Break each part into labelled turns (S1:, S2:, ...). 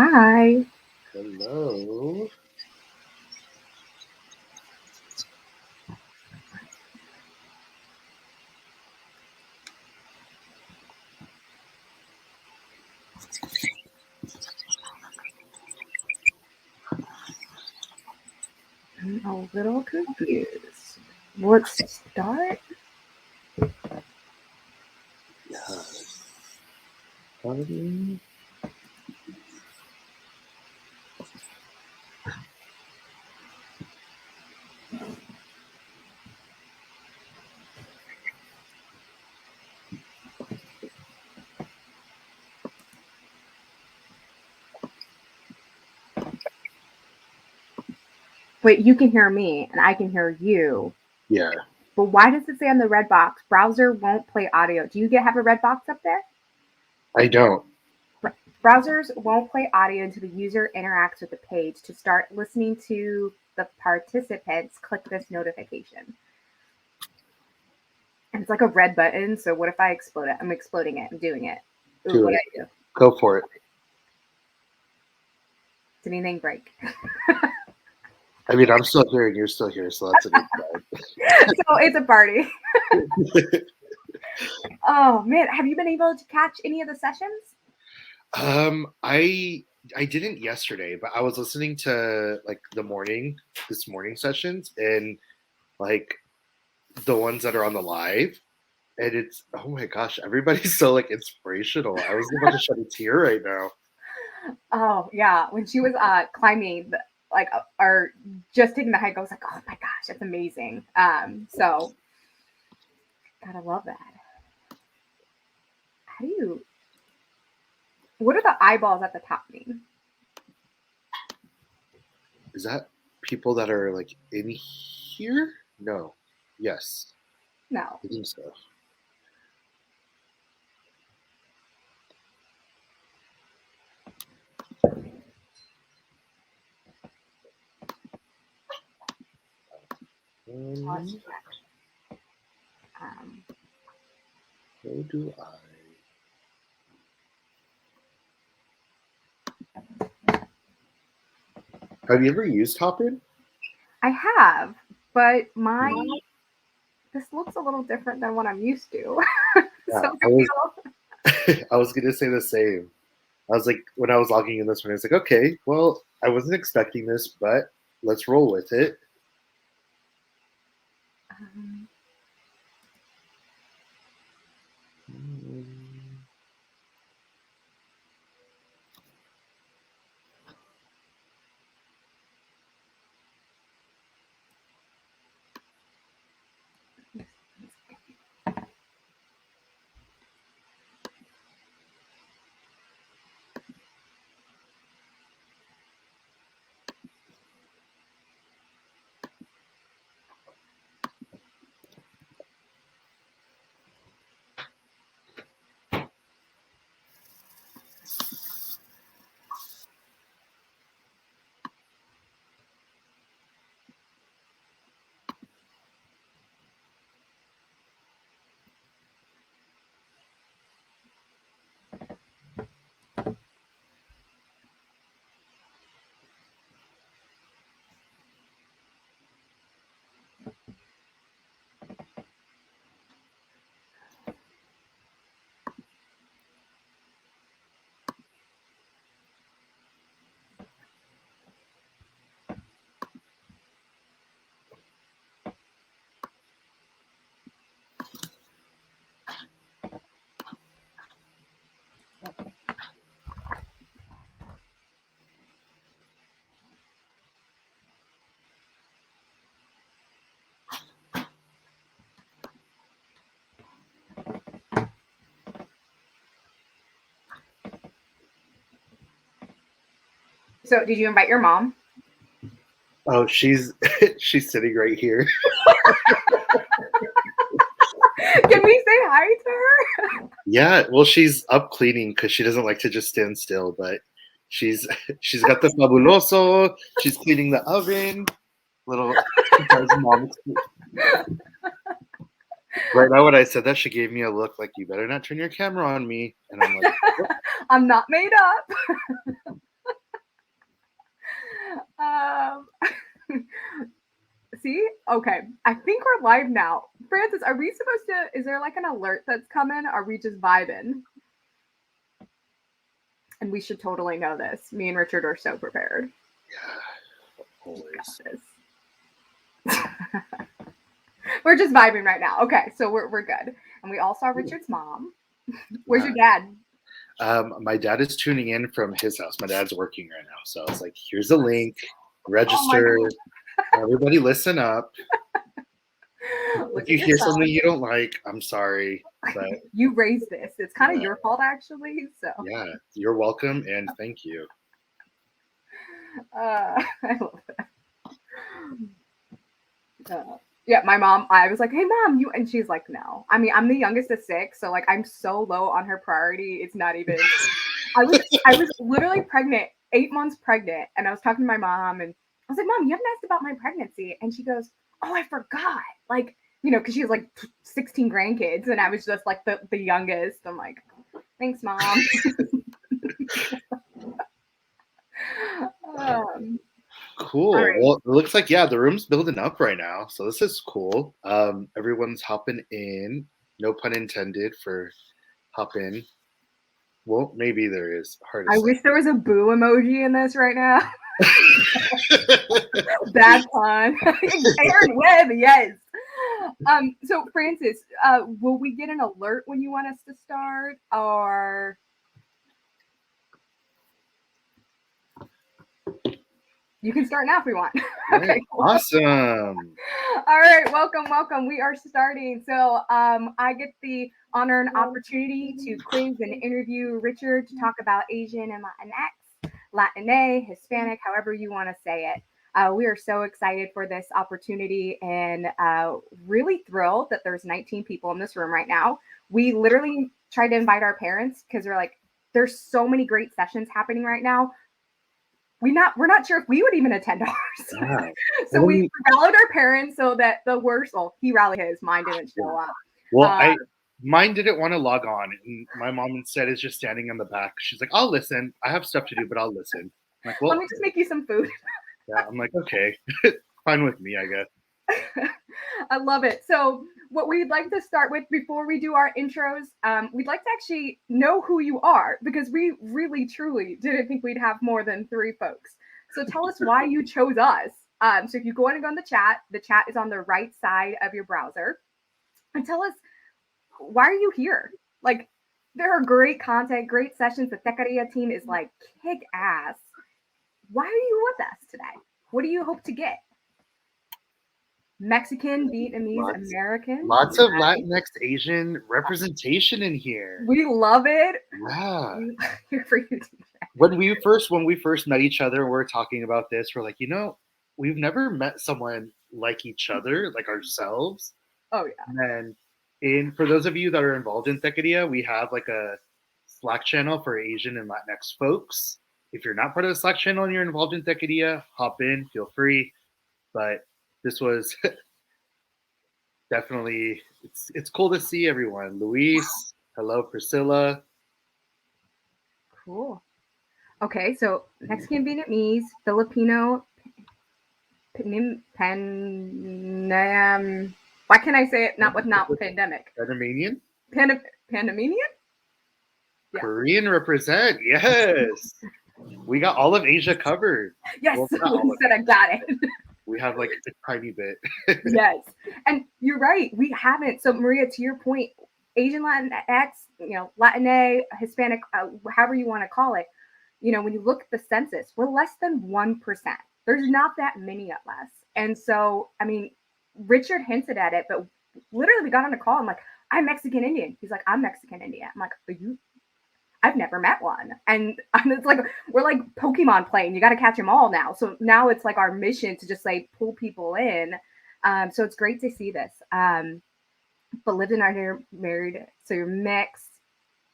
S1: Hi.
S2: Hello.
S1: I'm a little confused. Let's start.
S2: Yes. Starting.
S1: Wait, you can hear me and I can hear you.
S2: Yeah,
S1: But why does it say on the red box, browser won't play audio? Do you have a red box up there?
S2: I don't.
S1: Browsers won't play audio until the user interacts with the page. To start listening to the participants, click this notification. And it's like a red button. So what if I explode it? I'm exploding it. I'm doing it. Ooh,
S2: Do
S1: what
S2: it.
S1: I do?
S2: Go for it.
S1: Did anything break?
S2: I mean, I'm still here and you're still here, so that's a good
S1: So it's a party.
S2: sign.
S1: Oh man, have you been able to catch any of the sessions?
S2: I didn't yesterday, but I was listening to like this morning sessions, and like the ones that are on the live, and it's oh my gosh, everybody's so like inspirational. I was about to shed a tear right now.
S1: Oh yeah, when she was climbing, like or just taking the hike, I was like, oh my gosh, that's amazing. So gotta love that. How do you? What are the eyeballs at the top mean?
S2: Is that people that are like in here? No. Yes.
S1: No.
S2: I think so.
S1: Let's
S2: Um,
S1: check. Um,
S2: how do I? Have you ever used Hopin?
S1: I have, but my this looks a little different than what I'm used to.
S2: Yeah,
S1: So I feel
S2: I was gonna say the same. I was like, when I was logging in this one, I was like, okay, well, I wasn't expecting this, but let's roll with it.
S1: um,
S2: Mm,
S1: so did you invite your mom?
S2: Oh, she's she's sitting right here.
S1: Can we say hi to her?
S2: Yeah, well, she's up cleaning because she doesn't like to just stand still, but she's she's got the fabuloso. She's cleaning the oven. Little surprise mom. Right now, when I said that, she gave me a look like, "You better not turn your camera on me." And I'm like,
S1: I'm not made up. See? Okay. I think we're live now. Francis, are we supposed to, is there like an alert that's coming? Are we just vibing? And we should totally know this. Me and Richard are so prepared.
S2: Yeah, always.
S1: We're just vibing right now. Okay, so we're good. And we all saw Richard's mom. Where's your dad?
S2: My dad is tuning in from his house. My dad's working right now. So I was like, here's a link, register. Everybody listen up. If you hear something you don't like, I'm sorry. But
S1: you raised this. It's kind of your fault, actually. So
S2: yeah, you're welcome and thank you.
S1: I love that. Yeah, my mom, I was like, hey mom, you, and she's like, no. I mean, I'm the youngest of 6, so like I'm so low on her priority. It's not even I was literally pregnant, 8 months pregnant, and I was talking to my mom and I was like, Mom, you haven't asked about my pregnancy. And she goes, oh, I forgot. Like, because she has like 16 grandkids and I was just like the youngest. I'm like, thanks, Mom.
S2: Cool. Right. Well, it looks like, the room's building up right now. So this is cool. Everyone's hopping in. No pun intended for hop in. Well, maybe there is. Hard to
S1: say. Wish there was a boo emoji in this right now. Bad pun. Aaron Webb, yes. So Francis, will we get an alert when you want us to start, or you can start now if we want.
S2: Okay, cool. Awesome.
S1: All right, welcome. We are starting. So I get the honor and opportunity to quiz and interview Richard to talk about Asian and Latinx, Latina, Hispanic, however you want to say it. We are so excited for this opportunity and really thrilled that there's 19 people in this room right now. We literally tried to invite our parents because we're like, there's so many great sessions happening right now. We're not sure if we would even attend ours. Yeah. So we rallied our parents so that he rallied his, mine didn't show up.
S2: Well, mine didn't want to log on, and my mom instead is just standing in the back. She's like, I'll listen. I have stuff to do, but I'll listen. I'm like, well,
S1: let me just make you some food.
S2: Yeah, I'm like, okay, fine with me, I guess.
S1: I love it. So what we'd like to start with before we do our intros, we'd like to actually know who you are, because we really, truly didn't think we'd have more than 3 folks. So tell us why you chose us. So if you go in the chat is on the right side of your browser. And tell us, why are you here? Like, there are great content, great sessions. The Techqueria team is like kick ass. Why are you with us today? What do you hope to get? Mexican, Vietnamese, American.
S2: Lots of Latinx Asian representation in here.
S1: We love it.
S2: Yeah.
S1: Here for you.
S2: When we first met each other and we're talking about this, we're like, we've never met someone like each other, like ourselves.
S1: Oh yeah.
S2: And for those of you that are involved in Techqueria, we have like a Slack channel for Asian and Latinx folks. If you're not part of the Slack channel and you're involved in Techqueria, hop in, feel free. But this was definitely, it's cool to see everyone. Luis, hello, Priscilla.
S1: Cool. Okay, so Mexican, Vietnamese, Filipino, why can't I say it not pandemic?
S2: Panamanian?
S1: Panamanian?
S2: Yeah. Korean represent, yes. We got all of Asia covered.
S1: Yes, well, said I got it.
S2: We have like a tiny bit.
S1: Yes, and you're right. We haven't. So Maria, to your point, Asian Latinx, Latina, Hispanic, however you want to call it. When you look at the census, we're less than 1%. There's not that many of us, and so I mean, Richard hinted at it, but literally we got on a call. I'm like, I'm Mexican Indian. He's like, I'm Mexican Indian. I'm like, are you? I've never met one. And it's like, we're like Pokemon playing. You got to catch them all now. So now it's like our mission to just like pull people in. So it's great to see this. But lived in our married. So you're mixed.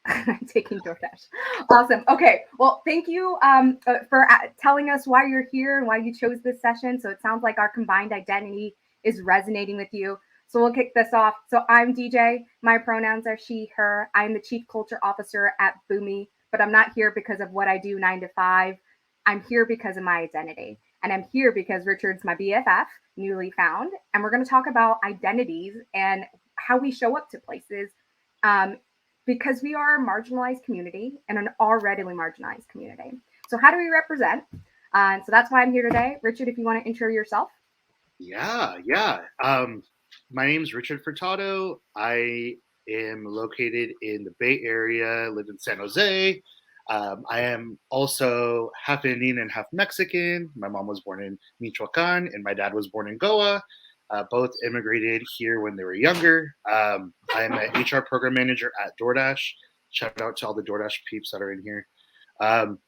S1: I'm taking DoorDash. Awesome. Okay. Well, thank you for telling us why you're here and why you chose this session. So it sounds like our combined identity is resonating with you. So we'll kick this off. So I'm DJ. My pronouns are she, her. I'm the Chief Culture Officer at Boomy, but I'm not here because of what I do 9 to 5. I'm here because of my identity. And I'm here because Richard's my BFF, newly found, and we're going to talk about identities and how we show up to places, um, because we are a marginalized community and an already marginalized community. So, how do we represent? So that's why I'm here today. Richard, if you want to intro yourself.
S2: Yeah. My name's Richard Furtado. I am located in the Bay Area, live in San Jose. I am also half Indian and half Mexican. My mom was born in Michoacan and my dad was born in Goa. Both immigrated here when they were younger. I am an HR program manager at DoorDash. Shout out to all the DoorDash peeps that are in here. Um,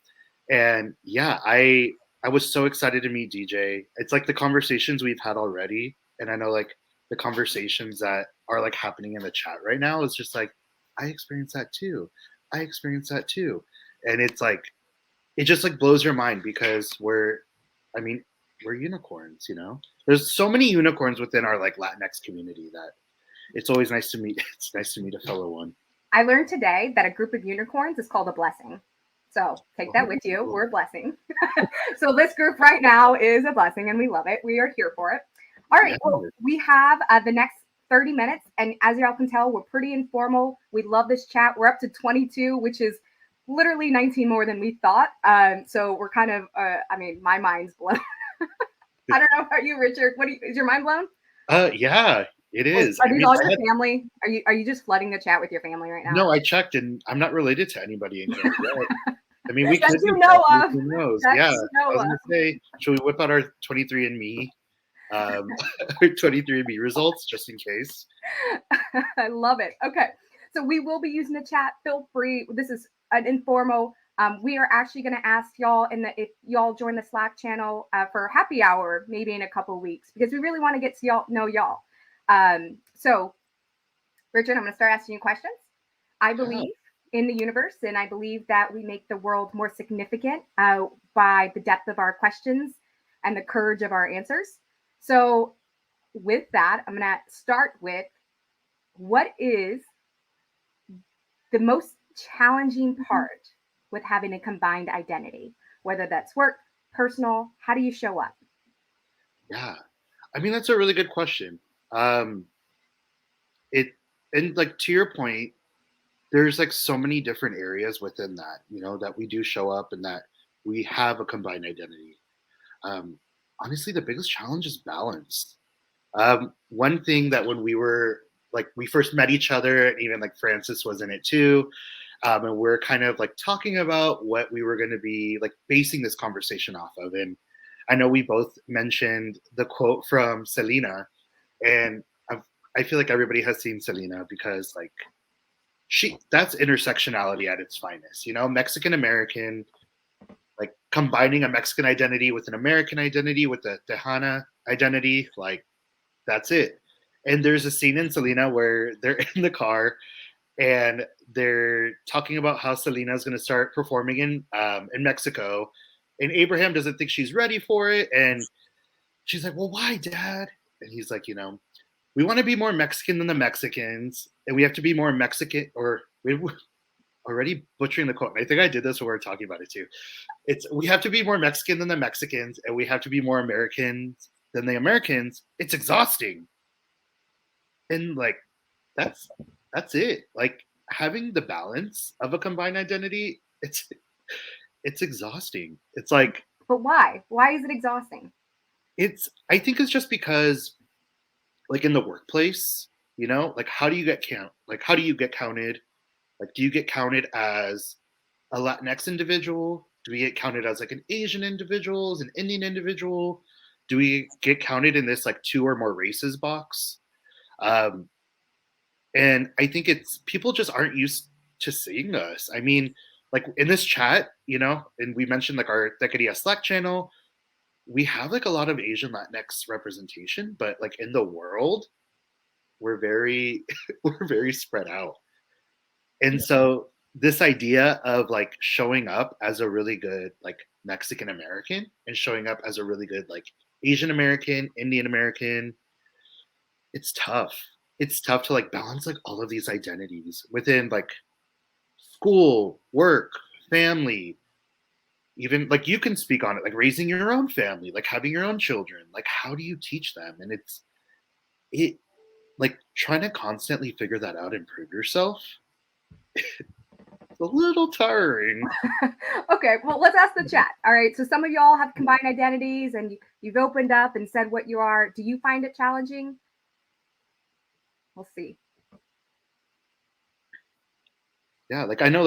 S2: and yeah, I was so excited to meet DJ. It's like the conversations we've had already, and I know like the conversations that are like happening in the chat right now is just like I experienced that too. I experienced that too. And it's like it just like blows your mind because I mean, we're unicorns, you know? There's so many unicorns within our like Latinx community that it's always nice to meet. It's nice to meet a fellow one.
S1: I learned today that a group of unicorns is called a blessing. So take that with you.
S2: Oh,
S1: We're a blessing. So this group right now is a blessing and we love it. We are here for it. All right.
S2: yeah.
S1: Well, we have the next 30 minutes. And as y'all can tell, we're pretty informal. We love this chat. We're up to 22, which is literally 19 more than we thought. So we're kind of, my mind's blown. I don't know about you, Richard. Is your mind blown?
S2: Yeah, it is.
S1: Are
S2: I
S1: these
S2: mean,
S1: all your family? Are you just flooding the chat with your family right now?
S2: no, I checked and I'm not related to anybody in here yet. I mean, we
S1: That
S2: could
S1: you
S2: be
S1: know
S2: friends,
S1: of.
S2: who knows?
S1: That
S2: Yeah,
S1: you
S2: I
S1: know
S2: was
S1: of.
S2: gonna say, should we whip out our 23andMe, 23andMe results just in case?
S1: I love it. Okay. So we will be using the chat. Feel free. This is an informal. We are actually going to ask y'all if y'all join the Slack channel for happy hour, maybe in a couple of weeks, because we really want to get to know y'all. So, Richard, I'm going to start asking you questions. I
S2: Yeah,
S1: believe in the universe, and I believe that we make the world more significant by the depth of our questions and the courage of our answers. So, with that, I'm going to start with what is the most challenging part with having a combined identity, whether that's work, personal, how do you show up?
S2: yeah. I mean, that's a really good question. Um, it and like to your point, there's like so many different areas within that, you know, that we do show up and that we have a combined identity. Um, Honestly, the biggest challenge is balance. One thing that when we first met each other, and even like Francis was in it too, and we're kind of like talking about what we were going to be like basing this conversation off of. And I know we both mentioned the quote from Selena, and I feel like everybody has seen Selena because like that's intersectionality at its finest, you know, Mexican American, like combining a Mexican identity with an American identity with a Tejana identity, like that's it. And there's a scene in Selena where they're in the car and they're talking about how Selena's going to start performing in Mexico, and Abraham doesn't think she's ready for it, and she's like, "Well, why, Dad?" And he's like, "You know, we want to be more Mexican than the Mexicans, and we have to be more Mexican." Or we're already butchering the quote. I think I did this when we were talking about it too. We have to be more Mexican than the Mexicans, and we have to be more Americans than the Americans. It's exhausting, and like that's that's it. Like having the balance of a combined identity, it's exhausting. It's like
S1: But why? Why is it exhausting?
S2: I think it's just because like in the workplace, you know, like how do you get counted? Like do you get counted as a Latinx individual? Do we get counted as like an Asian individual, as an Indian individual? Do we get counted in this like two or more races box? Um, and I think it's people just aren't used to seeing us. I mean, like in this chat, you know, and we mentioned like our Techqueria Slack channel, we have like a lot of Asian Latinx representation, but like in the world, we're very we're very spread out. And so this idea of like showing up as a really good like Mexican American and showing up as a really good like Asian American, Indian American, it's tough. It's tough to like balance like all of these identities within like school, work, family, even like you can speak on it, like raising your own family, like having your own children, like how do you teach them? And it like trying to constantly figure that out and prove yourself, it's a little tiring.
S1: Okay, well, let's ask the chat. All right, so some of y'all have combined identities and you've opened up and said what you are. Do you find it challenging? We'll see.
S2: Yeah, like I know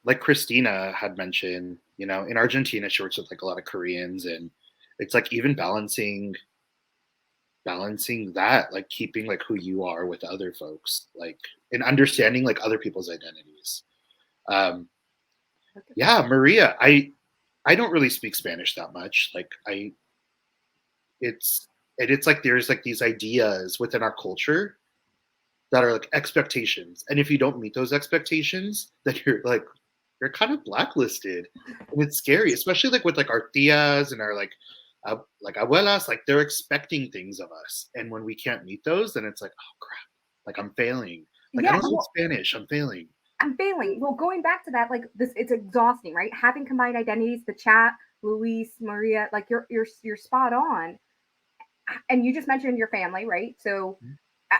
S2: like Christina had mentioned, in Argentina she works with like a lot of Koreans, and it's like even balancing that, like keeping like who you are with other folks, like and understanding like other people's identities. Um yeah, Maria, I don't really speak Spanish that much. Like it's it's like there's like these ideas within our culture that are like expectations. And if you don't meet those expectations, then you're kind of blacklisted. And it's scary, especially like with like our tias and our like abuelas, like they're expecting things of us. And when we can't meet those, then it's like, oh crap, like I'm failing. Like I
S1: Yeah,
S2: don't speak
S1: well,
S2: Spanish, I'm failing.
S1: I'm failing. Well, going back to that, like this, it's exhausting, right? Having combined identities, the chat, Luis, Maria, like you're spot on. And you just mentioned your family, right? So,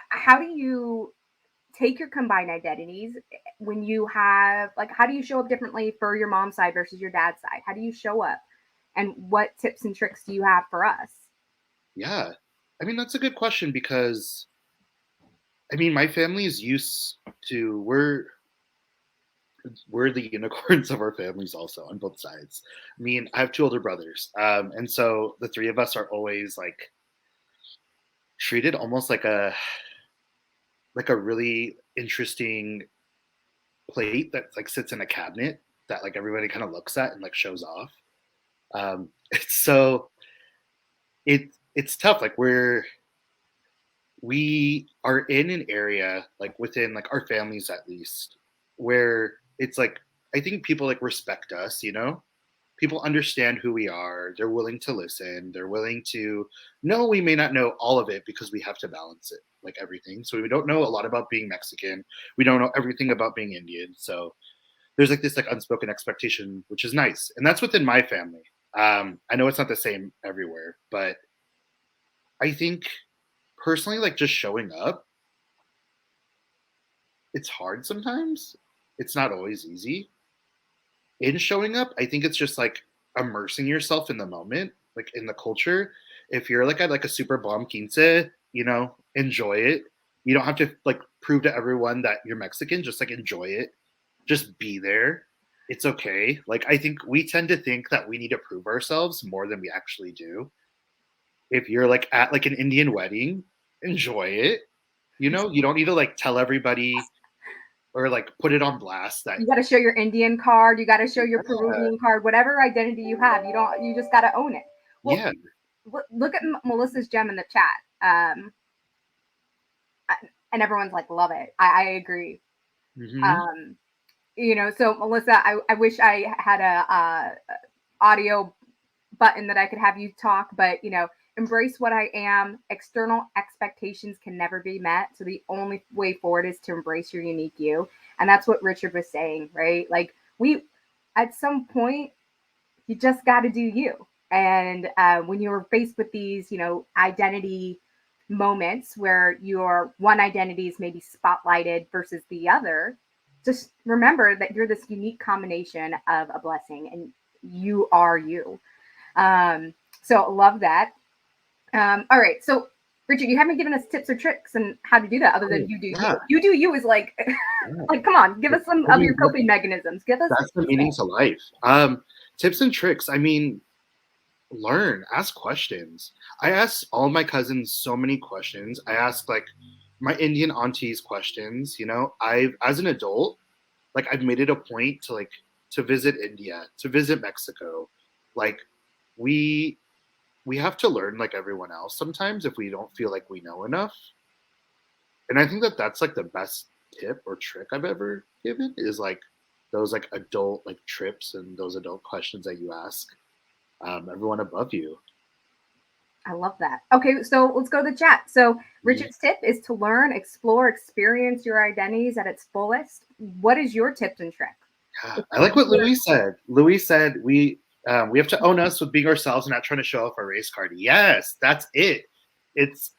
S1: how do you take your combined identities when you have like how do you show up differently for your mom's side versus your dad's side? How do you show up? And what tips and tricks do you have for us?
S2: Yeah. I mean, that's a good question because I mean, my family is used to we're the unicorns of our families also on both sides. I mean, I have two older brothers. And so the three of us are always like treated almost like a really interesting plate that like sits in a cabinet that like everybody kind of looks at and like shows off. So it's tough. Like we are in an area like within like our families at least where it's like I think people like respect us, people understand who we are, they're willing to listen, they're willing to know we may not know all of it because we have to balance it like everything. So we don't know a lot about being Mexican, we don't know everything about being Indian, so there's like this like unspoken expectation, which is nice, and that's within my family. I know it's not the same everywhere, but I think personally like just showing up, it's hard sometimes. It's not always easy. In showing up, I think it's just like immersing yourself in the moment, like in the culture. If you're like at like a super bomb quince, enjoy it. You don't have to like prove to everyone that you're Mexican. Just like enjoy it. Just be there. It's okay. Like I think we tend to think that we need to prove ourselves more than we actually do. If you're like at like an Indian wedding, enjoy it. You don't need to like tell everybody or like put it on blast that
S1: You got to show your Indian card, you got to show your
S2: yeah,
S1: Peruvian card, whatever identity you have. You just got to own it. Well,
S2: yeah.
S1: look at Melissa's gem in the chat. And everyone's like, love it. I agree.
S2: Hmm.
S1: Um, so Melissa, I wish I had a audio button that I could have you talk, but embrace what I am. External expectations can never be met. So the only way forward is to embrace your unique you. And that's what Richard was saying, right? Like at some point, you just got to do you. And when you're faced with these, identity moments where your one identity is maybe spotlighted versus the other, just remember that you're this unique combination of a blessing and you are you. So love that. All right. So Richard, you haven't given us tips or tricks on how to do that other than
S2: Oh,
S1: you do you.
S2: yeah,
S1: You do you is like,
S2: yeah.
S1: like, come on, give us some
S2: I
S1: of your
S2: mean,
S1: coping mechanisms. Give us
S2: that's the
S1: a
S2: meaning to life. Tips and tricks. I mean, learn, ask questions. I ask all my cousins so many questions. I ask like my Indian aunties questions. I've as an adult, like I've made it a point to like to visit India, to visit Mexico. Like we we have to learn like everyone else sometimes if we don't feel like we know enough. And I think that that's like the best tip or trick I've ever given is like those like adult like trips and those adult questions that you ask everyone above you.
S1: I love that. Okay, so let's go to the chat. So
S2: Mhm.
S1: Richard's tip is to learn, explore, experience your identities at its fullest. What is your tips and trick?
S2: Yeah,
S1: It's
S2: I like what
S1: clear.
S2: Louis said. Louis said we have to own us with being ourselves and not trying to show off our race card. Yes, that's it. It's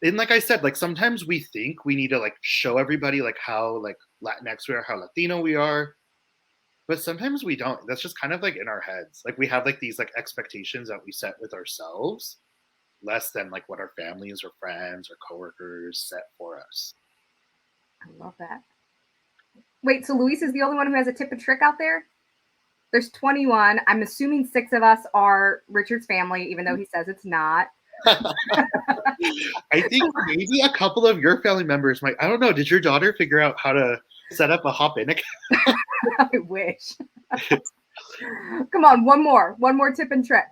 S2: and like I said, like sometimes we think we need to like show everybody like how like Latinx we are, how Latino we are, but sometimes we don't. That's just kind of like in our heads. Like we have like these like expectations that we set with ourselves, less than like what our families or friends or coworkers set for us.
S1: I love that. Wait, so Luis is the only one who has a tip and trick out there? There's 21. I'm assuming 6 of us are Richard's family, even though he says it's not.
S2: I think maybe a couple of your family members might. I don't know. Did your daughter figure out how to set up a hop in account?
S1: I wish. Come on, one more tip and trick.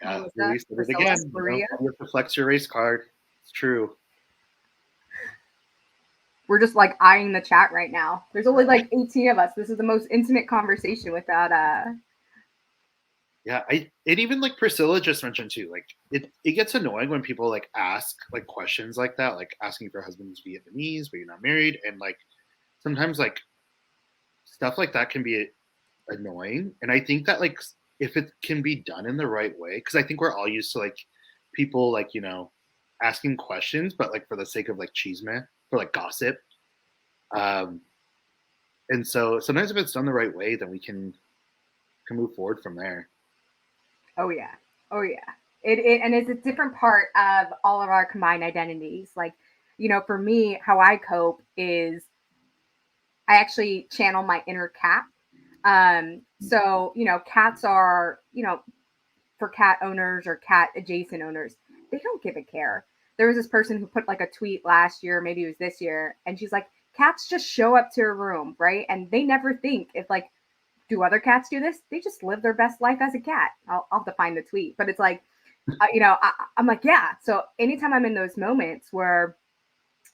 S2: Yeah,
S1: Melissa,
S2: Luis did it
S1: Priscilla,
S2: again.
S1: Maria.
S2: You have to flex your race card. It's true.
S1: We're just like eyeing the chat right now. There's only like 18 of us. This is the most intimate conversation without
S2: Yeah, and even like Priscilla just mentioned too, like it gets annoying when people like ask like questions like that, like asking if your husband's Vietnamese, but you're not married, and like sometimes like stuff like that can be annoying. And I think that like if it can be done in the right way, because I think we're all used to like people like asking questions, but like for the sake of like chisme, for like gossip. Um, and so sometimes if it's done the right way, then we can move forward from there.
S1: oh yeah. Oh yeah. It and it's a different part of all of our combined identities. Like, for me, how I cope is I actually channel my inner cat. So, cats are, for cat owners or cat adjacent owners, they don't give a care. There was this person who put like a tweet last year, maybe it was this year, and she's like, cats just show up to a room, right? And they never think if like, do other cats do this? They just live their best life as a cat. I'll define the tweet, but it's like, I'm like, yeah. So anytime I'm in those moments where,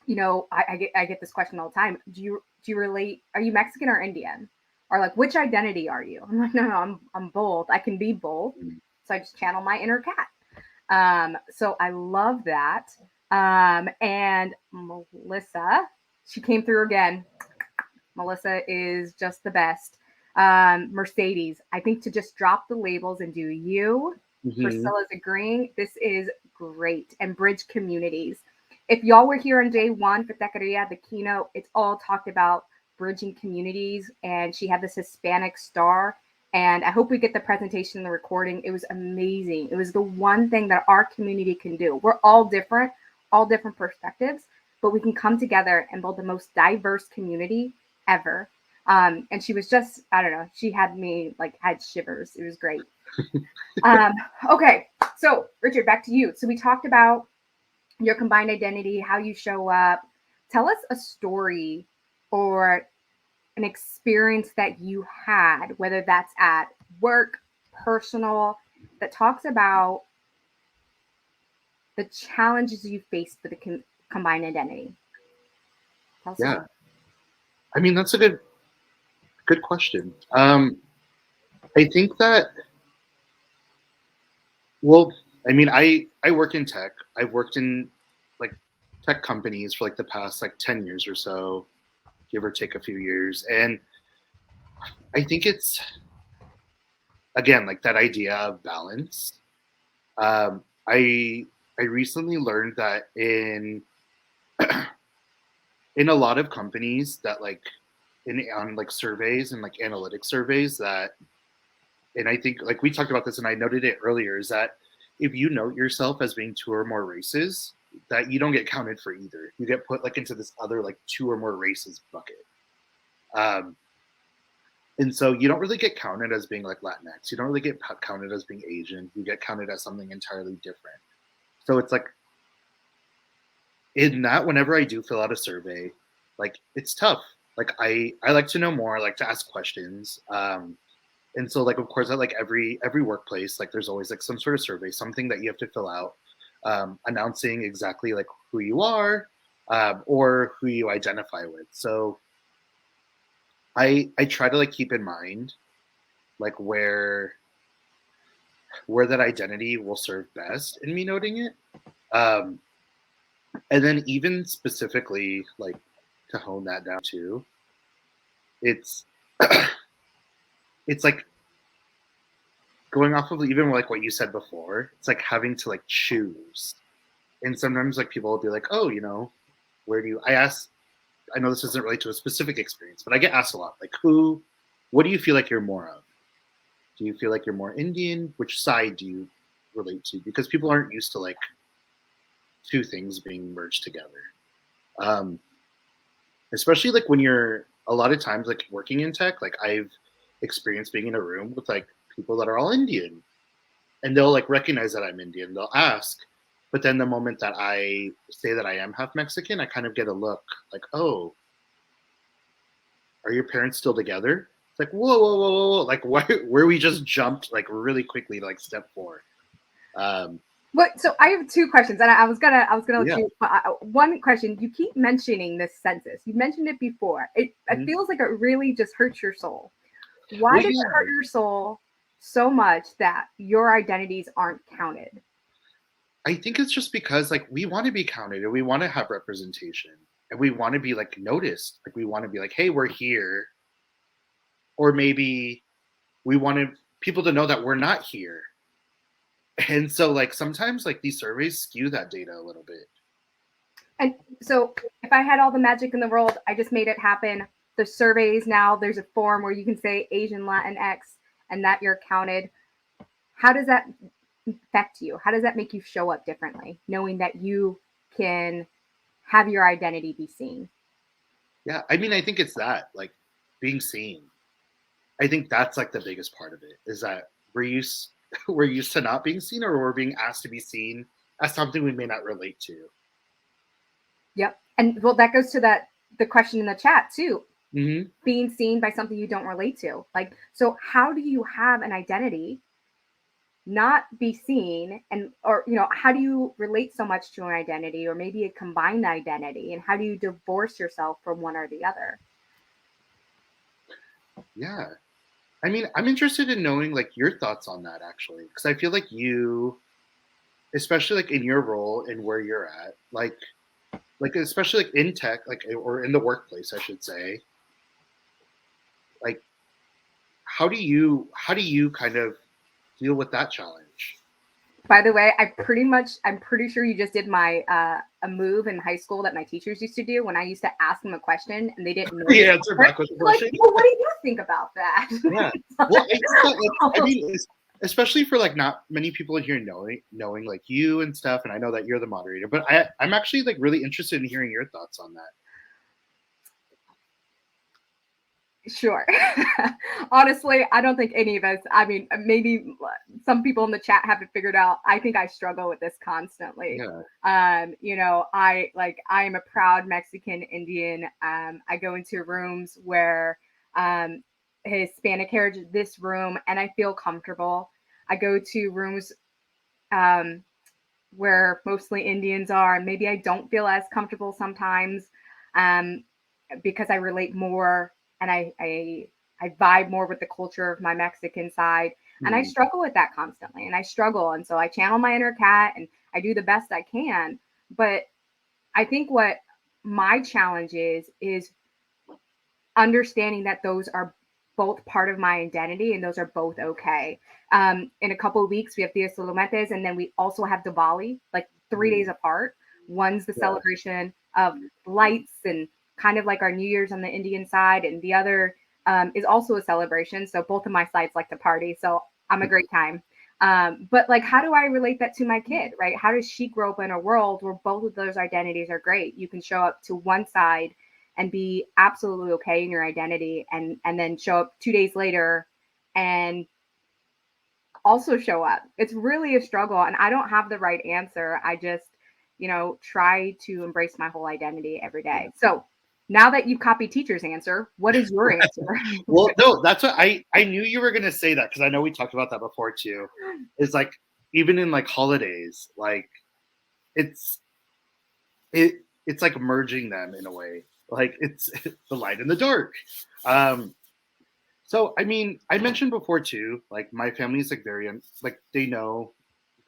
S1: I get this question all the time. Do you relate? Are you Mexican or Indian? Or like, which identity are you? I'm like, no, I'm both. I can be both. So I just channel my inner cat. So I love that. And Melissa, she came through again. Melissa is just the best. Mercedes, I think to just drop the labels and do you.
S2: Mm-hmm.
S1: Priscilla's agreeing. This is great. And bridge communities. If y'all were here on day one for Techqueria, the keynote, it's all talked about bridging communities. And she had this Hispanic star. And I hope we get the presentation and the recording. It was amazing. It was the one thing that our community can do. We're all different perspectives, but we can come together and build the most diverse community ever. And she was just, I don't know, she had me like had shivers. It was great. Um, okay, so Richard, back to you. So we talked about your combined identity, how you show up. Tell us a story or an experience that you had, whether that's at work, personal, that talks about the challenges you faced with the combined identity. Tell us a
S2: Yeah,
S1: story.
S2: I mean that's a good question. I think that well, I mean I work in tech. I've worked in like tech companies for like the past like 10 years or so, give or take a few years, and I think it's again like that idea of balance. Um, I recently learned that in a lot of companies that like in on like surveys and like analytic surveys that and I think like we talked about this and I noted it earlier is that if you note yourself as being two or more races, that you don't get counted for either. You get put like into this other like two or more races bucket. Um, and so you don't really get counted as being like Latinx. You don't really get counted as being Asian. You get counted as something entirely different. So it's like in that whenever I do fill out a survey, like it's tough. Like I like to know more. I like to ask questions. And so like of course at like every workplace like there's always like some sort of survey, something that you have to fill out, announcing exactly like who you are, or who you identify with. So I try to like keep in mind like where that identity will serve best in me noting it. Um, and then even specifically like to hone that down too, it's it's like going off of even like what you said before. It's like having to like choose, and sometimes like people will be like, oh, where do you? I ask. I know this doesn't relate to a specific experience, but I get asked a lot, like, what do you feel like you're more of? Do you feel like you're more Indian? Which side do you relate to? Because people aren't used to like two things being merged together. Um, Especially like when you're a lot of times like working in tech, like I've experienced being in a room with like people that are all Indian, and they'll like recognize that I'm Indian. They'll ask, but then the moment that I say that I am half Mexican, I kind of get a look like, oh, are your parents still together? It's like, whoa, whoa, whoa, whoa, whoa. Like where we just jumped like really quickly to like step four. Um,
S1: What? So I have two questions, and I was gonna let
S2: yeah.
S1: you. One question: you keep mentioning this census. You mentioned it before. It
S2: Mhm.
S1: feels like it really just hurts your soul. Why
S2: Well,
S1: does it hurt
S2: yeah.
S1: your soul so much that your identities aren't counted?
S2: I think it's just because like we want to be counted and we want to have representation and we want to be like noticed. Like we want to be like, hey, we're here. Or maybe we wanted people to know that we're not here. And so like sometimes like these surveys skew that data a little bit.
S1: And so, if I had all the magic in the world, I just made it happen. The surveys now, there's a form where you can say Asian Latinx and that you're counted. How does that affect you? How does that make you show up differently, knowing that you can have your identity be seen?
S2: Yeah. I mean, I think it's that like being seen. I think that's like the biggest part of it is that we're used to not being seen or we're being asked to be seen as something we may not relate to.
S1: Yep. And well, that goes to the question in the chat too.
S2: Hmm.
S1: Being seen by something you don't relate to. Like, so how do you have an identity not be seen, and or how do you relate so much to an identity, or maybe a combined identity, and how do you divorce yourself from one or the other?
S2: Yeah. I mean, I'm interested in knowing like your thoughts on that actually, because I feel like you, especially like in your role and where you're at, like especially like in tech, like or in the workplace, I should say, like how do you kind of deal with that challenge?
S1: By the way, I'm pretty sure you just did my a move in high school that my teachers used to do when I used to ask them a question and they didn't know the
S2: The answer
S1: answer.
S2: back with the
S1: They're like,
S2: question.
S1: well, what do you think about that?
S2: Yeah. Well, I think that like I mean, especially for like not many people in here knowing like you and stuff, and I know that you're the moderator, but I'm actually like really interested in hearing your thoughts on that.
S1: Sure. Honestly, I don't think any of us, I mean, maybe some people in the chat have it figured out. I think I struggle with this constantly.
S2: Yeah.
S1: I am a proud Mexican Indian. I go into rooms where um Hispanic heritage, this room, and I feel comfortable. I go to rooms um where mostly Indians are, and maybe I don't feel as comfortable sometimes. Um because I relate more, and I vibe more with the culture of my Mexican side. And I
S2: Hmm.
S1: struggle with that constantly. And I struggle. And so I channel my inner cat and I do the best I can. But I think what my challenge is understanding that those are both part of my identity and those are both okay. In a couple of weeks, we have Dias Solometes, and then we also have Diwali, like 3 days
S2: Hmm.
S1: apart. One's the
S2: Yeah.
S1: celebration of lights and kind of like our New Year's on the Indian side, and the other is also a celebration. So both of my sides like to party. So I'm a great time. But like, how do I relate that to my kid, right? How does she grow up in a world where both of those identities are great? You can show up to one side and be absolutely okay in your identity, and then show up 2 days later and also show up. It's really a struggle, and I don't have the right answer. I just try to embrace my whole identity every
S2: Yeah.
S1: day. So now that you've copied teacher's answer, what is your answer?
S2: Well, no, that's what I knew you were gonna say that because I know we talked about that before too. It's like even in like holidays, like it's it it's like merging them in a way. Like it's the light and the dark. Um, so I mean, I mentioned before too, like my family is like very like they know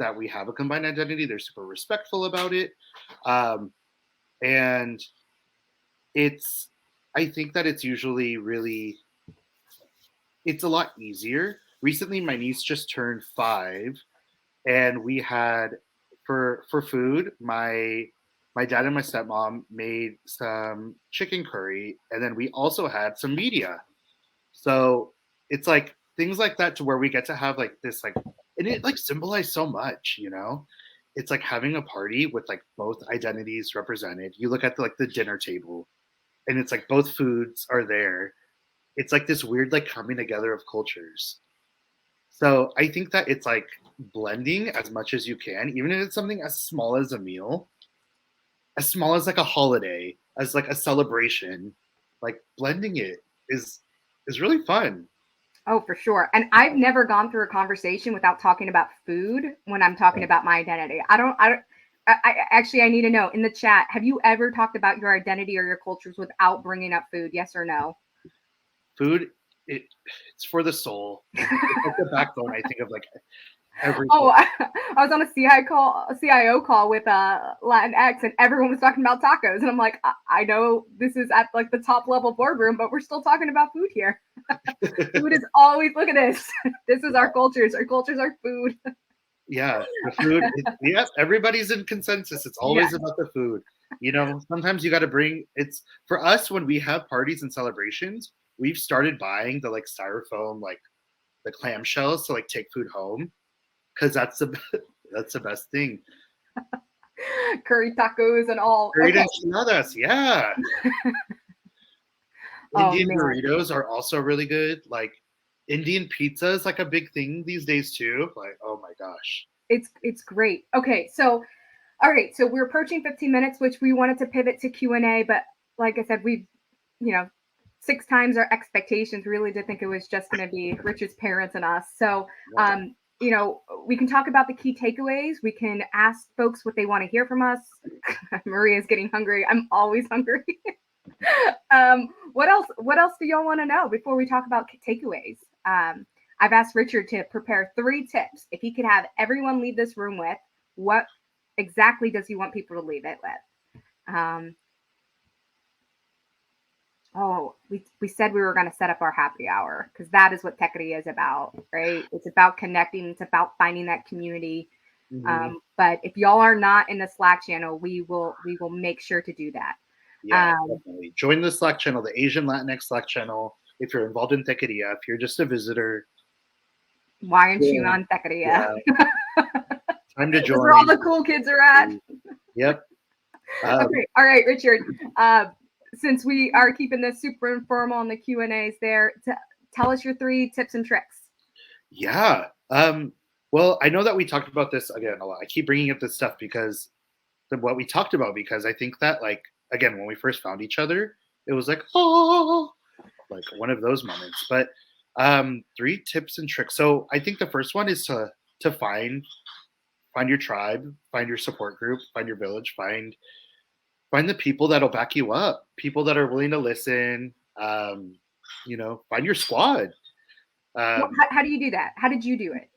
S2: that we have a combined identity. They're super respectful about it. And it's I think that it's usually really, it's a lot easier. Recently, my niece just turned 5, and we had for food, my dad and my stepmom made some chicken curry, and then we also had some media. So it's like things like that to where we get to have like this like, and it like symbolized so much, you know. It's like having a party with like both identities represented. You look at the, like the dinner table, and it's like both foods are there. It's like this weird like coming together of cultures. So I think that it's like blending as much as you can, even if it's something as small as a meal, as small as like a holiday, as like a celebration, like blending it is really fun.
S1: Oh, for sure. And I've never gone through a conversation without talking about food when I'm talking about my identity. I need to know in the chat, have you ever talked about your identity or your cultures without bringing up food? Yes or no?
S2: Food, it it's for the soul. It's like the backbone, I think, of like
S1: Oh,
S2: everything.
S1: I was on a CIO call with Latinx, and everyone was talking about tacos, and I'm like, I know this is at like the top level boardroom, but we're still talking about food here. Food is always, look at this. This is our cultures. Our cultures are food.
S2: Yeah, the food. Yeah, everybody's in consensus. It's
S1: Yeah.
S2: always about the food. You know, sometimes you got to bring. It's for us when we have parties and celebrations. We've started buying the like styrofoam, like the clamshells to like take food home because that's the that's the best thing.
S1: Curry tacos and all.
S2: Curried
S1: Okay.
S2: enchiladas, yeah.
S1: Oh
S2: Indian
S1: man,
S2: burritos are also really good. Like Indian pizza is like a big thing these days too. Like, oh my gosh.
S1: it's great. Okay, so all right, so we're approaching 15 minutes, which we wanted to pivot to Q&A, but like I said, we've, you know, 6 times our expectations. Really did think it was just going to be Richard's parents and us. So,
S2: Yeah.
S1: we can talk about the key takeaways. We can ask folks what they want to hear from us. Maria's getting hungry. I'm always hungry. What else? What else do y'all want to know before we talk about takeaways? I've asked Richard to prepare 3 tips. If he could have everyone leave this room with, what exactly does he want people to leave it with? We said we were going to set up our happy hour because that is what Techqueria is about, right? It's about connecting. It's about finding that community.
S2: Mhm.
S1: But if y'all are not in the Slack channel, we will make sure to do that.
S2: Yeah,
S1: Um,
S2: definitely. Join the Slack channel, the Asian-Latinx Slack channel. If you're involved in Techqueria, if you're just a visitor,
S1: why aren't you
S2: yeah,
S1: on Techqueria?
S2: yeah, time to
S1: That's where all
S2: join.
S1: the cool kids are at.
S2: Yep.
S1: Okay, all right, Richard. Uh, since we are keeping this super informal on the Q&As there, tell us your 3 tips and tricks.
S2: Yeah. Well, I know that we talked about this again a lot. I keep bringing up this stuff because what we talked about, because I think that like again when we first found each other, it was like oh, like one of those moments. But 3 tips and tricks. So I think the first one is to find your tribe, find your support group, find your village, find the people that'll back you up, people that are willing to listen. You know, find your squad. Um,
S1: How do you do that? How did you do it?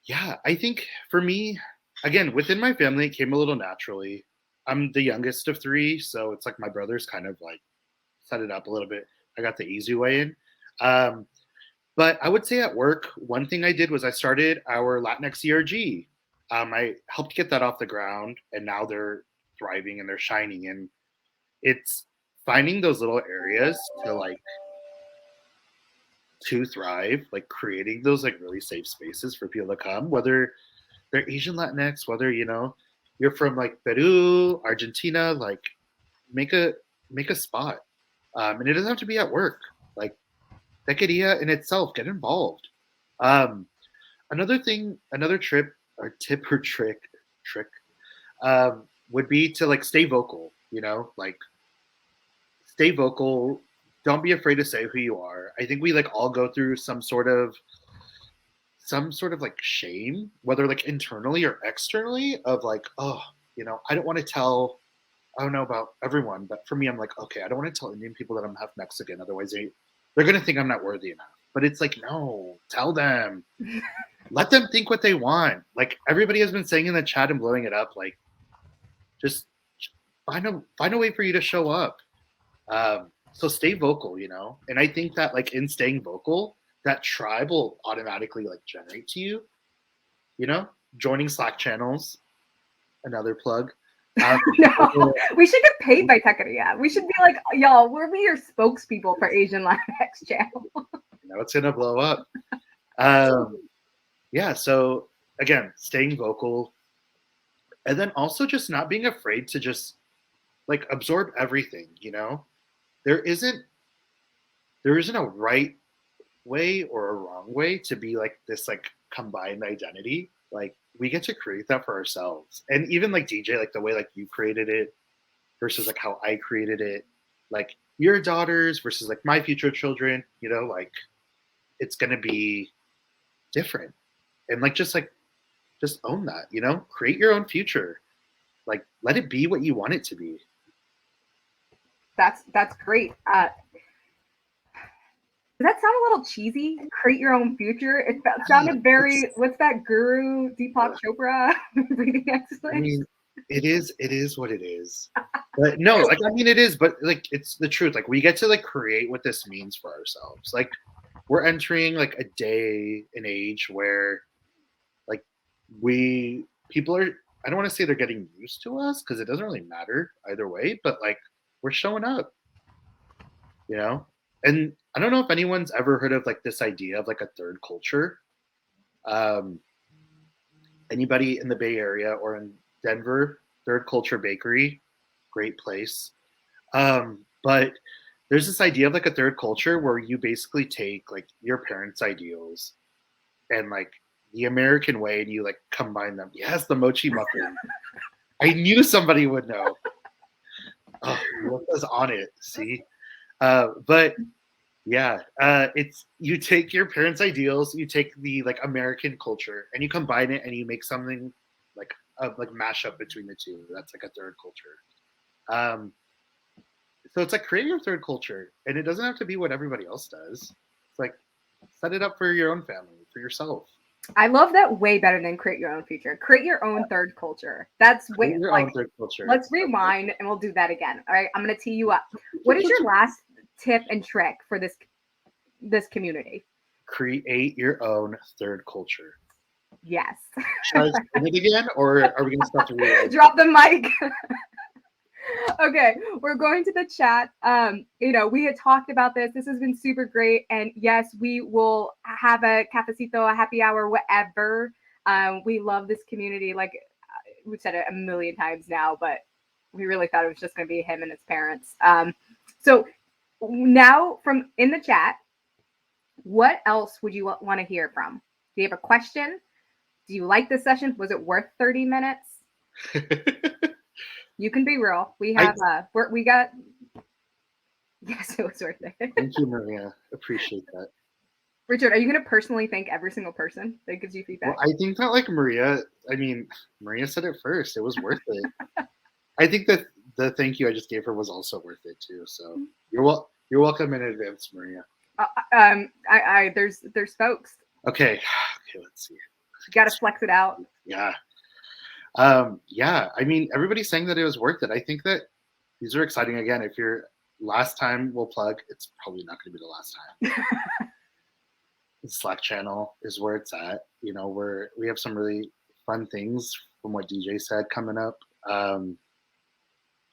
S2: yeah, I think for me, again, within my family, it came a little naturally. I'm the youngest of 3, so it's like my brothers kind of like set it up a little bit. I got the easy way in. Um, but I would say at work, one thing I did was I started our Latinx ERG. I helped get that off the ground, and now they're thriving and they're shining. And it's finding those little areas to thrive, like creating those like really safe spaces for people to come, whether they're Asian Latinx, whether you know you're from like Peru, Argentina, like make a make a spot, and it doesn't have to be at work. Like Techqueria in itself, get involved. Um, another thing, another trip or tip or trick would be to like stay vocal. You know, like stay vocal. Don't be afraid to say who you are. I think we like all go through some sort of like shame, whether like internally or externally, of like, oh, you know, I don't want to tell. I don't know about everyone, but for me, I'm like, okay, I don't want to tell Indian people that I'm half Mexican. Otherwise, they're gonna think I'm not worthy enough. But it's like, no, tell them. Let them think what they want. Like everybody has been saying in the chat and blowing it up. Like, just find a way for you to show up. So stay vocal, you know? And I think that like in staying vocal, that tribe will automatically like generate to you, you know? Joining Slack channels, another plug.
S1: No, we should get paid by Techqueria. We should be like, y'all, we'll be your spokespeople for Asian-Latinx channel.
S2: You know, it's gonna blow up. Yeah, so again, staying vocal, and then also just not being afraid to just like absorb everything, you know? There isn't there isn't a right way or a wrong way to be like this like combined identity. Like we get to create that for ourselves. And even like DJ, like the way like you created it versus like how I created it, like your daughters versus like my future children, you know, like it's gonna be different. And just own that, you know, create your own future. Like let it be what you want it to be.
S1: That's great. Does that sound a little cheesy? Create your own future. It sounded very. What's that guru Deepak Chopra breathing
S2: I
S1: exercise?
S2: mean, it is what it is. But no, like I mean it is, but like it's the truth. Like we get to like create what this means for ourselves. Like we're entering like a day and age where like we people are I don't want to say they're getting used to us because it doesn't really matter either way, but like we're showing up, you know? And I don't know if anyone's ever heard of like this idea of like a third culture. Um, Anybody in the Bay Area or in Denver, Third Culture Bakery, great place. But there's this idea of like a third culture where you basically take like your parents' ideals and like the American way and you like combine them. Yes, the mochi muffin. I knew somebody would know. Oh, what was on it? See, but yeah, it's you take your parents' ideals, you take the like American culture, and you combine it, and you make something like a like mashup between the two. That's like a third culture. Um, so it's like create your third culture, and it doesn't have to be what everybody else does. It's like set it up for your own family, for yourself.
S1: I love that way better than create your own future. Create your own third culture. That's way
S2: Create your
S1: like
S2: own third culture.
S1: let's rewind and we'll do that again. All right, I'm gonna tee you up. What is your last tip and trick for this community?
S2: Create your own third culture.
S1: Yes.
S2: Should I explain it again, or are we going to stop the real?
S1: Drop the mic. Okay, we're going to the chat. We had talked about this. This has been super great. And yes, we will have a cafecito, a happy hour, whatever. We love this community. Like we've said it a million times now, but we really thought it was just going to be him and his parents. So now from in the chat, what else would you want to hear from? Do you have a question? Do you like this session? Was it worth 30 minutes? You can be real. We have we got yes, it was worth it.
S2: Thank you, Maria. Appreciate that.
S1: Richard, are you gonna personally thank every single person that gives you feedback?
S2: Well, I think that like Maria said it first. It was worth it. I think that the thank you I just gave her was also worth it too. So you're welcome in advance, Maria.
S1: There's folks.
S2: Okay, let's see.
S1: You gotta flex it out.
S2: Yeah. Yeah, I mean, everybody's saying that it was worth it. I think that these are exciting. Again, if you're last time we'll plug, it's probably not going to be the last time. The Slack channel is where it's at. You know, we have some really fun things from what DJ said coming up.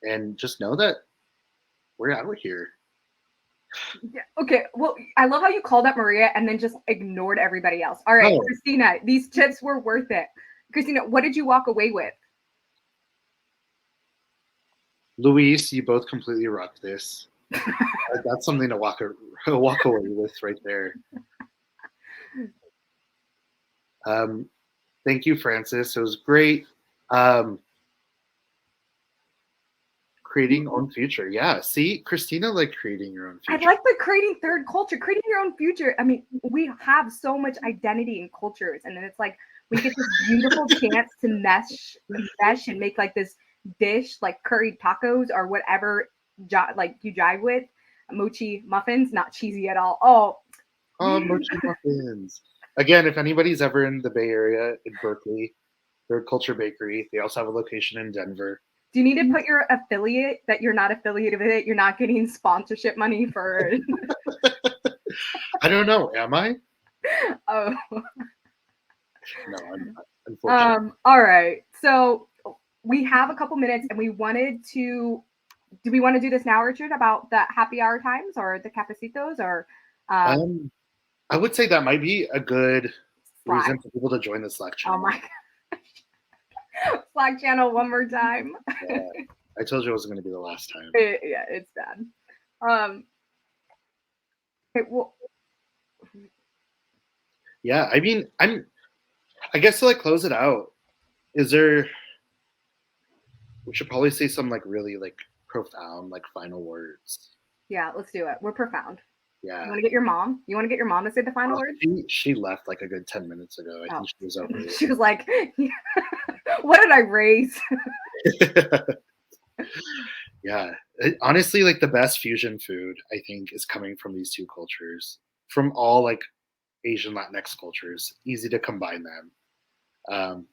S2: And just know that we're out of here.
S1: Yeah. Okay. Well, I love how you called out Maria and then just ignored everybody else. All right, Christina, these tips were worth it. Christina, what did you walk away with?
S2: Luis, you both completely rocked this. That's something to walk away with right there. Thank you, Francis. It was great. Creating own future. Yeah. See, Christina liked creating your own future.
S1: I like the creating third culture, creating your own future. I mean, we have so much identity in cultures, and then it's like we get this beautiful chance to mesh and make like this dish, like curried tacos or whatever, like you jive with. Mochi muffins, not cheesy at all.
S2: Oh, mochi muffins. Again, if anybody's ever in the Bay Area in Berkeley, Third Culture Bakery. They also have a location in Denver.
S1: Do you need to put your affiliate that you're not affiliated with it? You're not getting sponsorship money for.
S2: I don't know. Am I?
S1: Oh.
S2: No, I'm not, unfortunately.
S1: All right. So we have a couple minutes, and we wanted to. Do we want to do this now, Richard, about the happy hour times or the cafecitos or
S2: I would say that might be a good
S1: Slack?
S2: reason for people to join the Slack
S1: Oh
S2: channel.
S1: my God. Slack channel one more time.
S2: Yeah, I told you it wasn't going to be the last time.
S1: Yeah, it's bad. Well,
S2: Yeah, I mean, I guess to like close it out, is there? We should probably say some like really like profound like final words.
S1: yeah, let's do it. We're profound.
S2: Yeah.
S1: You want to get your mom? You want to get your mom to say the final word?
S2: She left like a good 10 minutes ago. I think she was over it.
S1: She was like, "What did I raise?"
S2: Yeah, honestly, like the best fusion food I think is coming from these two cultures, from all like Asian Latinx cultures. Easy to combine them. Um,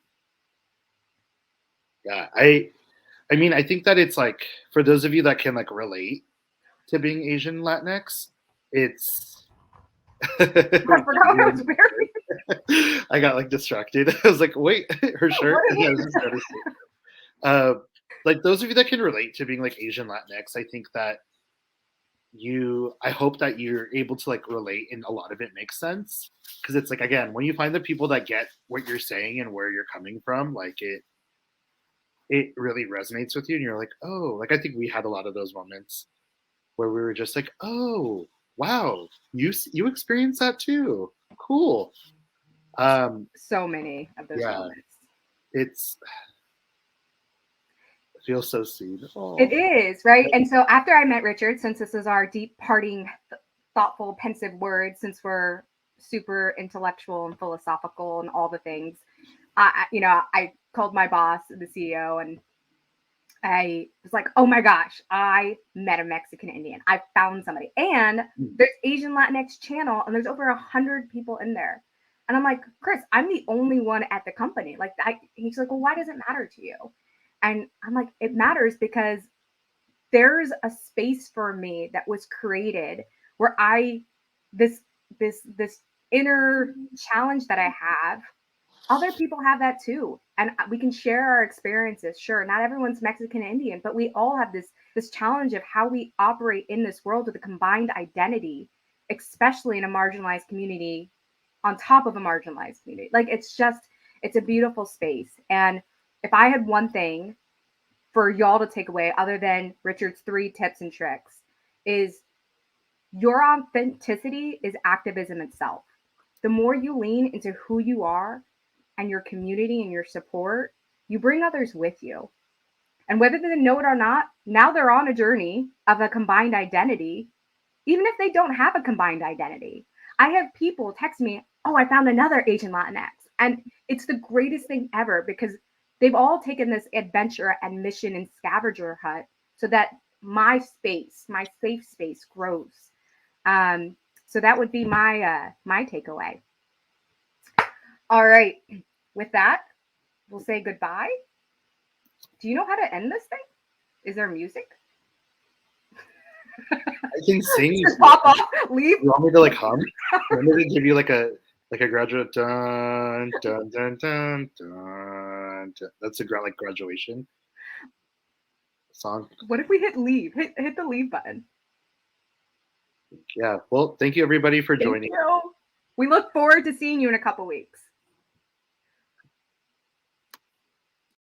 S2: yeah, I mean, I think that it's like for those of you that can like relate to being Asian Latinx, it's.
S1: I forgot what I was wearing.
S2: I got like distracted. I was like, wait, her shirt. Yeah, this is better. Like those of you that can relate to being like Asian Latinx, I think that I hope that you're able to like relate and a lot of it makes sense. Cause it's like, again, when you find the people that get what you're saying and where you're coming from, like it really resonates with you. And you're like, oh, like I think we had a lot of those moments where we were just like, oh, wow, you experienced that too. Cool.
S1: So many of those moments.
S2: It feels so sweet. Aww.
S1: It is, right? And so after I met Richard, since this is our deep, parting, thoughtful, pensive words, since we're super intellectual and philosophical and all the things, I called my boss, the CEO, and I was like, oh my gosh, I met a Mexican Indian. I found somebody. And there's Asian Latinx channel, and there's over 100 people in there. And I'm like, Chris, I'm the only one at the company. Like, he's like, well, why does it matter to you? And I'm like, it matters because there's a space for me that was created where this inner challenge that I have, other people have that too. And we can share our experiences. Sure, not everyone's Mexican Indian, but we all have this challenge of how we operate in this world with a combined identity, especially in a marginalized community on top of a marginalized community. Like it's a beautiful space. And if I had one thing for y'all to take away other than Richard's 3 tips and tricks is your authenticity is activism itself. The more you lean into who you are and your community and your support, you bring others with you. And whether they know it or not, now they're on a journey of a combined identity, even if they don't have a combined identity. I have people text me, oh, I found another Asian Latinx. And it's the greatest thing ever because they've all taken this adventure and mission and scavenger hunt so that my space, my safe space grows. So that would be my takeaway. All right. With that, we'll say goodbye. Do you know how to end this thing? Is there music?
S2: I can sing.
S1: Just pop off, leave.
S2: You want me to like hum? You want me to give you like a graduate dun dun dun dun dun. That's a like graduation song.
S1: What if we hit leave? Hit the leave button.
S2: Yeah. Well, thank you everybody for joining.
S1: We look forward to seeing you in a couple weeks.